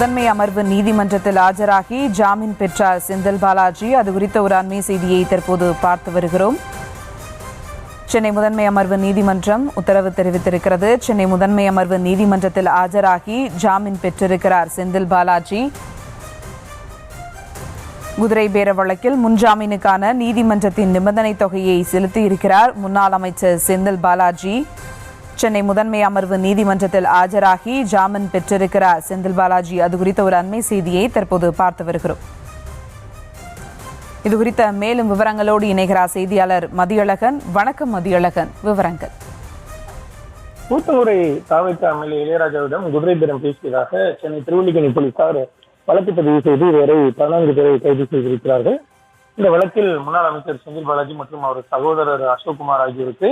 முதன்மை அமர்வு நீதிமன்றத்தில் ஆஜராகி ஜாமீன் பெற்றார் செந்தில் பாலாஜி. அது குறித்த ஒரு அண்மை செய்தியை தற்போது பார்த்து வருகிறோம். சென்னை முதன்மை அமர்வு நீதிமன்றம் உத்தரவு தெரிவித்திருக்கிறது. சென்னை முதன்மை அமர்வு நீதிமன்றத்தில் ஆஜராகி ஜாமீன் பெற்றிருக்கிறார் செந்தில் பாலாஜி. குதிரை பேர வழக்கில் முன்ஜாமீனுக்கான நீதிமன்றத்தின் நிபந்தனை தொகையை செலுத்தியிருக்கிறார் முன்னாள் அமைச்சர் செந்தில் பாலாஜி. சென்னை முதன்மை அமர்வு நீதிமன்றத்தில் ஆஜராகி ஜாமீன் பெற்றிருக்கிறார் செந்தில் பாலாஜி. அது குறித்த ஒரு அண்மை செய்தியை தற்போது பார்த்து வருகிறோம். இது குறித்த மேலும் விவரங்களோடு இணைகிறார் செய்தியாளர் மதியழகன். வணக்கம் மதியழகன், விவரங்கள். தூத்துக்குடி தாவேக்கா எம்எல்ஏ இளையராஜாவிடம் குதிரை பேரம் பேசியதாக சென்னை திருவல்லிக்கேணி போலீசார் வழக்கு பதிவு செய்து இதுவரை 14 பேரை கைது செய்திருக்கிறார்கள். இந்த வழக்கில் முன்னாள் அமைச்சர் செந்தில் பாலாஜி மற்றும் அவர் சகோதரர் அசோக்குமார் ஆகியோருக்கு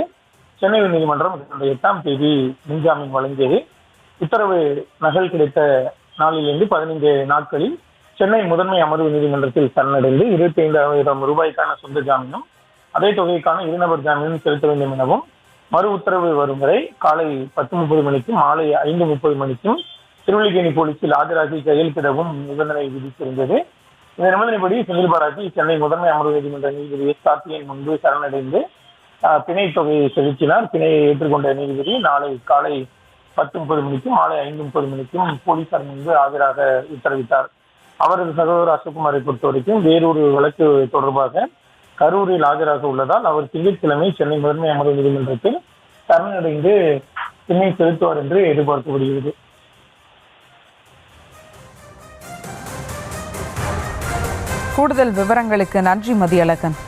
சென்னை நீதிமன்றம் 8ஆம் தேதி முன்ஜாமீன் வழங்கியது. உத்தரவு நகல் கிடைத்த நாளிலிருந்து 15 நாட்களில் சென்னை முதன்மை அமர்வு நீதிமன்றத்தில் சரணடைந்து 25,000 ரூபாய்க்கான சொந்த ஜாமீனும் அதே தொகைக்கான இருநபர் ஜாமீனும் செலுத்த வேண்டும் எனவும் மறு உத்தரவு வரும் வரை காலை 10:30 மணிக்கும் மாலை 5:30 மணிக்கும் திருவல்லிக்கேணி போலீசில் ஆஜராகி கையெழுத்திடவும் நிபந்தனை விதித்திருந்தது. இந்த நிபந்தனைப்படி செந்தில் பாலாஜி சென்னை முதன்மை அமர்வு நீதிமன்ற நீதிபதி எஸ் கார்த்திகேயன் முன்பு சரணடைந்து பிணை தொகையை செலுத்தினார். பிணையை ஏற்றுக்கொண்ட நீதிபதி நாளை காலை 10:30 மணிக்கும் மாலை 5:30 மணிக்கும் போலீசார் முன்பு ஆஜராக உத்தரவிட்டார். அவரது சகோதரர் அசோக்குமாரை பொறுத்தவரைக்கும் வேறொரு வழக்கு தொடர்பாக கரூரில் ஆஜராக உள்ளதால் அவர் திங்கட்கிழமை சென்னை முதன்மை அமர்வு நீதிமன்றத்தில் சரணடைந்து பிணை செலுத்துவார் என்று எதிர்பார்க்கப்படுகிறது. கூடுதல் விவரங்களுக்கு நன்றி மதியழகன்.